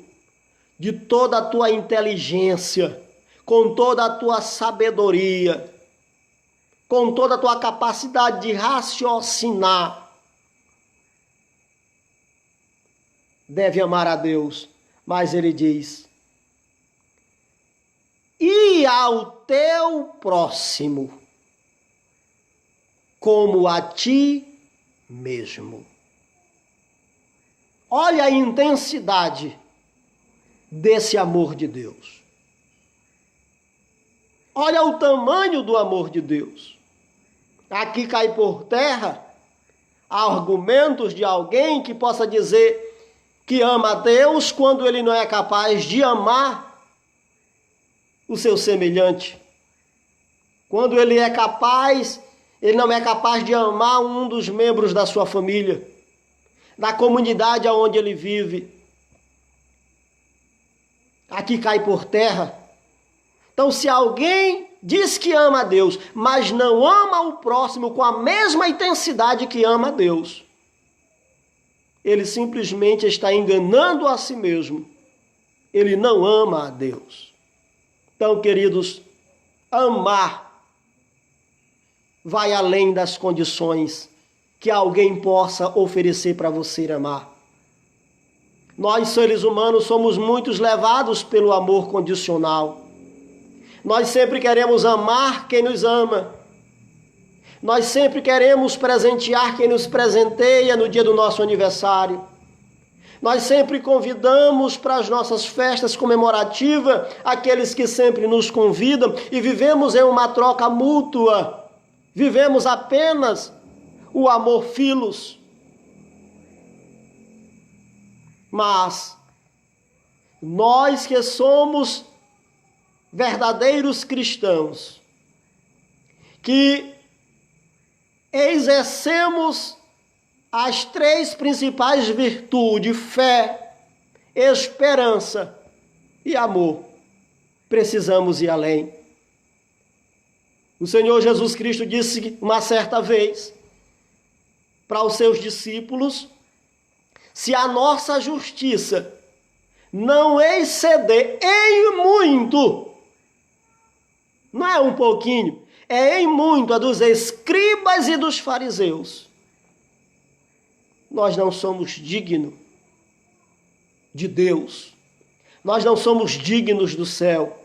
de toda a tua inteligência, com toda a tua sabedoria, com toda a tua capacidade de raciocinar. Deve amar a Deus, mas ele diz: e ao teu próximo como a ti mesmo. Olha a intensidade desse amor de Deus. Olha o tamanho do amor de Deus. Aqui cai por terra argumentos de alguém que possa dizer que ama a Deus quando ele não é capaz de amar o seu semelhante. Quando ele não é capaz de amar um dos membros da sua família, da comunidade aonde ele vive. Aqui cai por terra. Então, se alguém diz que ama a Deus, mas não ama o próximo com a mesma intensidade que ama a Deus, ele simplesmente está enganando a si mesmo. Ele não ama a Deus. Então, queridos, amar vai além das condições que alguém possa oferecer para você amar. Nós, seres humanos, somos muitos levados pelo amor condicional. Nós sempre queremos amar quem nos ama. Nós sempre queremos presentear quem nos presenteia no dia do nosso aniversário. Nós sempre convidamos para as nossas festas comemorativas aqueles que sempre nos convidam e vivemos em uma troca mútua. Vivemos apenas o amor filos. Mas nós que somos verdadeiros cristãos, que exercemos as três principais virtudes, fé, esperança e amor, precisamos ir além. O Senhor Jesus Cristo disse uma certa vez para os seus discípulos: se a nossa justiça não exceder em muito, não é um pouquinho, é em muito a dos escribas e dos fariseus, nós não somos dignos de Deus, nós não somos dignos do céu.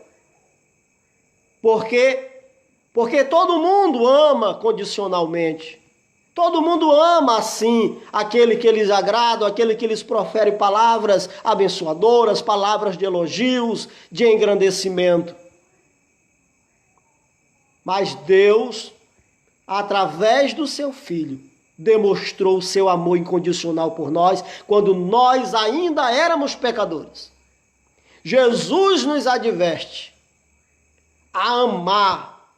Porque todo mundo ama condicionalmente. Todo mundo ama assim aquele que lhes agrada, aquele que lhes profere palavras abençoadoras, palavras de elogios, de engrandecimento. Mas Deus, através do seu Filho, demonstrou o seu amor incondicional por nós, quando nós ainda éramos pecadores. Jesus nos adverte a amar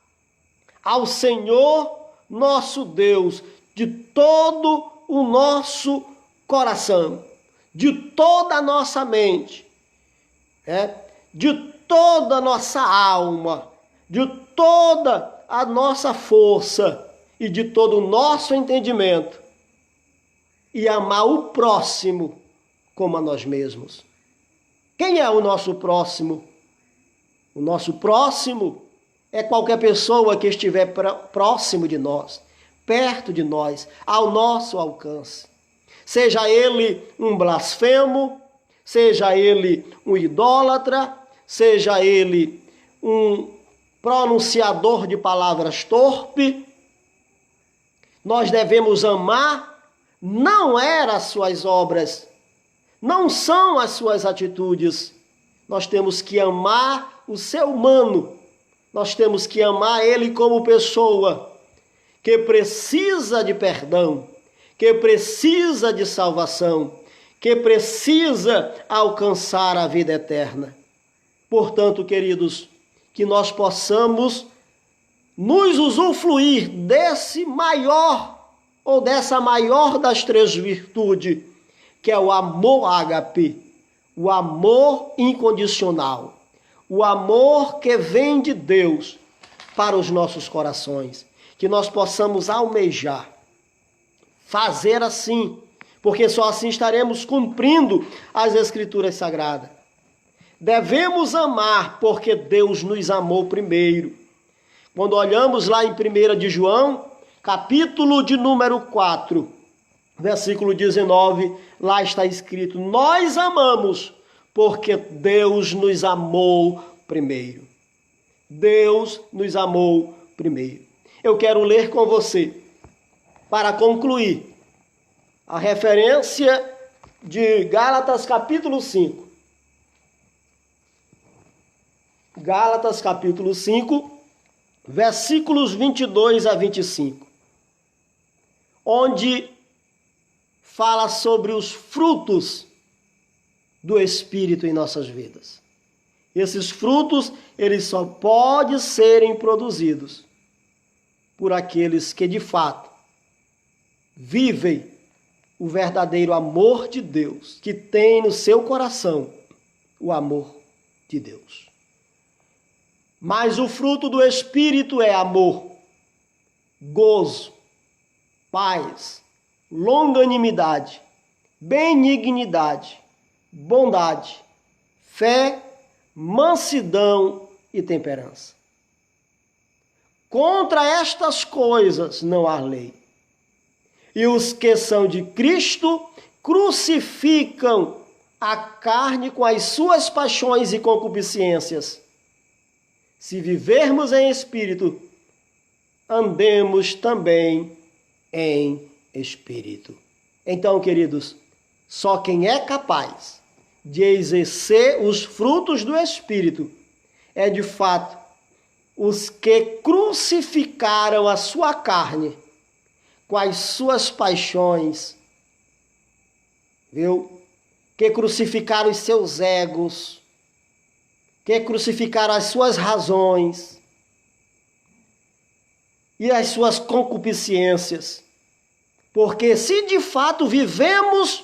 ao Senhor nosso Deus de todo o nosso coração, de toda a nossa mente, de toda a nossa alma, de toda a nossa força e de todo o nosso entendimento, e amar o próximo como a nós mesmos. Quem é o nosso próximo? O nosso próximo é qualquer pessoa que estiver próximo de nós, perto de nós, ao nosso alcance. Seja ele um blasfemo, seja ele um idólatra, seja ele um pronunciador de palavras torpe, nós devemos amar, não eram as suas obras, não são as suas atitudes. Nós temos que amar o ser humano, nós temos que amar ele como pessoa, que precisa de perdão, que precisa de salvação, que precisa alcançar a vida eterna. Portanto, queridos, que nós possamos nos usufruir desse maior, ou dessa maior das três virtudes, que é o amor ágape, o amor incondicional, o amor que vem de Deus para os nossos corações. Que nós possamos almejar, fazer assim, porque só assim estaremos cumprindo as Escrituras Sagradas. Devemos amar porque Deus nos amou primeiro. Quando olhamos lá em 1 de João, capítulo de número 4, versículo 19, lá está escrito: nós amamos porque Deus nos amou primeiro. Deus nos amou primeiro. Eu quero ler com você, para concluir, a referência de Gálatas capítulo 5. Gálatas capítulo 5, versículos 22 a 25, onde fala sobre os frutos do Espírito em nossas vidas. Esses frutos, eles só podem serem produzidos por aqueles que de fato vivem o verdadeiro amor de Deus, que tem no seu coração o amor de Deus. Mas o fruto do Espírito é amor, gozo, paz, longanimidade, benignidade, bondade, fé, mansidão e temperança. Contra estas coisas não há lei. E os que são de Cristo crucificam a carne com as suas paixões e concupiscências. Se vivermos em espírito, andemos também em espírito. Então, queridos, só quem é capaz de exercer os frutos do Espírito é, de fato, os que crucificaram a sua carne com as suas paixões, viu? Que crucificaram os seus egos, que crucificaram as suas razões e as suas concupiscências. Porque se de fato vivemos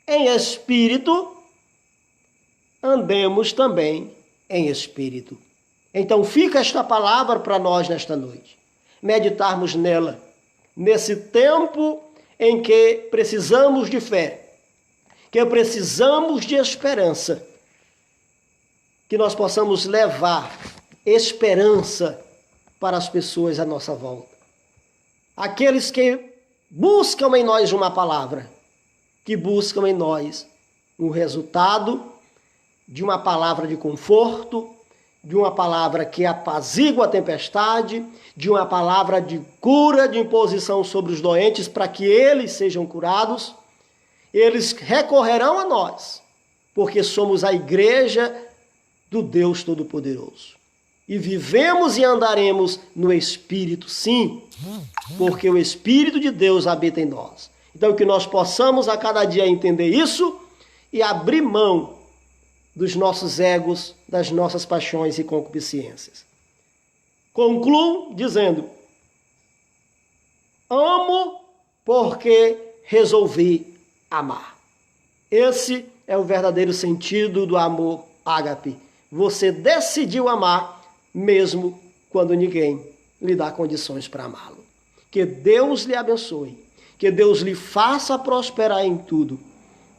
em espírito, andemos também em espírito. Então fica esta palavra para nós nesta noite. Meditarmos nela, nesse tempo em que precisamos de fé, que precisamos de esperança, que nós possamos levar esperança para as pessoas à nossa volta. Aqueles que buscam em nós uma palavra, que buscam em nós um resultado de uma palavra de conforto, de uma palavra que apazigua a tempestade, de uma palavra de cura, de imposição sobre os doentes para que eles sejam curados. Eles recorrerão a nós, porque somos a igreja do Deus Todo-Poderoso. E vivemos e andaremos no Espírito, sim, porque o Espírito de Deus habita em nós. Então que nós possamos a cada dia entender isso e abrir mão dos nossos egos, das nossas paixões e concupiscências. Concluo dizendo: amo porque resolvi amar. Esse é o verdadeiro sentido do amor ágape. Você decidiu amar mesmo quando ninguém lhe dá condições para amá-lo. Que Deus lhe abençoe, que Deus lhe faça prosperar em tudo.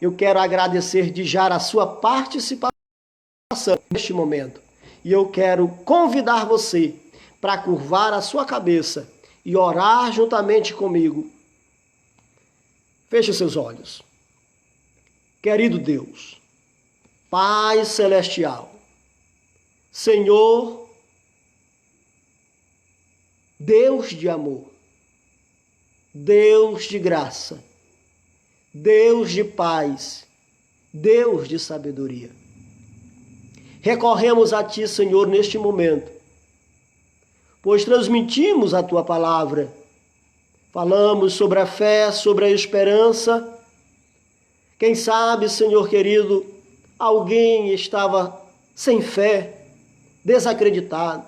Eu quero agradecer de já a sua participação neste momento. E eu quero convidar você para curvar a sua cabeça e orar juntamente comigo. Feche os seus olhos. Querido Deus, Pai Celestial, Senhor, Deus de amor, Deus de graça, Deus de paz, Deus de sabedoria. Recorremos a Ti, Senhor, neste momento, pois transmitimos a Tua palavra, falamos sobre a fé, sobre a esperança. Quem sabe, Senhor querido, alguém estava sem fé, desacreditado.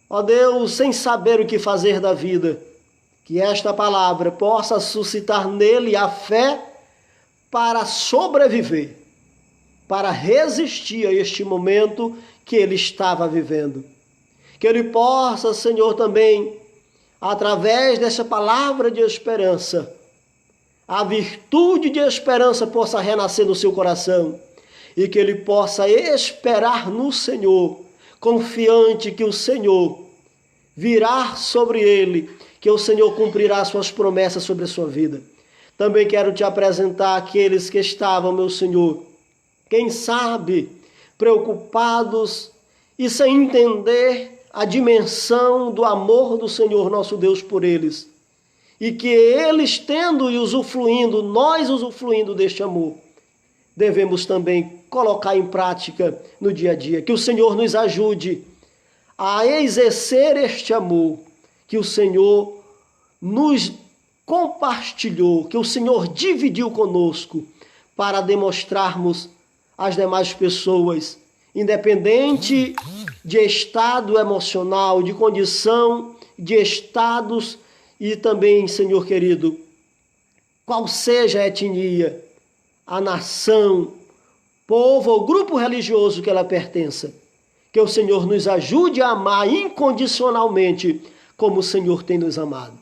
Ó Deus, sem saber o que fazer da vida, que esta palavra possa suscitar nele a fé para sobreviver, para resistir a este momento que ele estava vivendo. Que ele possa, Senhor, também, através dessa palavra de esperança, a virtude de esperança possa renascer no seu coração e que ele possa esperar no Senhor, confiante que o Senhor virá sobre ele, que o Senhor cumprirá suas promessas sobre a sua vida. Também quero te apresentar aqueles que estavam, meu Senhor, quem sabe, preocupados e sem entender a dimensão do amor do Senhor nosso Deus por eles. E que eles tendo e usufruindo, nós usufruindo deste amor, devemos também colocar em prática no dia a dia. Que o Senhor nos ajude a exercer este amor que o Senhor nos compartilhou, que o Senhor dividiu conosco, para demonstrarmos às demais pessoas, independente de estado emocional, de condição, de estados e também, Senhor querido, qual seja a etnia, a nação, povo ou grupo religioso que ela pertença, que o Senhor nos ajude a amar incondicionalmente como o Senhor tem nos amado.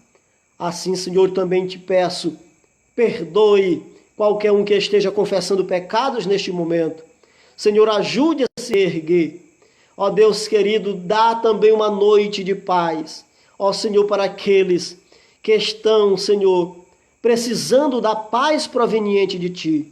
Assim, Senhor, também te peço, perdoe qualquer um que esteja confessando pecados neste momento. Senhor, ajude a se erguer. Ó Deus querido, dá também uma noite de paz. Ó Senhor, para aqueles que estão, Senhor, precisando da paz proveniente de Ti.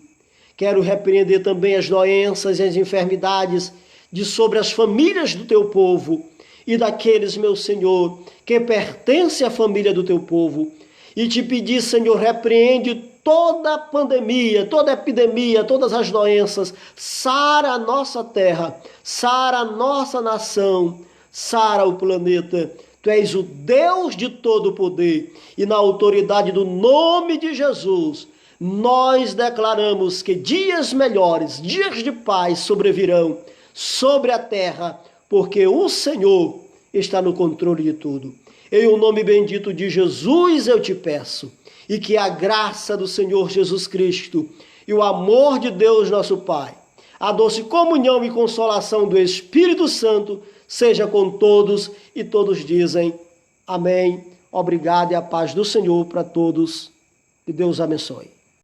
Quero repreender também as doenças e as enfermidades de sobre as famílias do Teu povo e daqueles, meu Senhor, que pertencem à família do teu povo. E te pedir, Senhor, repreende toda a pandemia, toda a epidemia, todas as doenças, sara a nossa terra, sara a nossa nação, sara o planeta. Tu és o Deus de todo o poder, e na autoridade do nome de Jesus, nós declaramos que dias melhores, dias de paz sobrevirão sobre a terra, porque o Senhor está no controle de tudo. Em o nome bendito de Jesus eu te peço, e que a graça do Senhor Jesus Cristo e o amor de Deus nosso Pai, a doce comunhão e consolação do Espírito Santo seja com todos, e todos dizem amém. Obrigado, e a paz do Senhor para todos. Que Deus abençoe.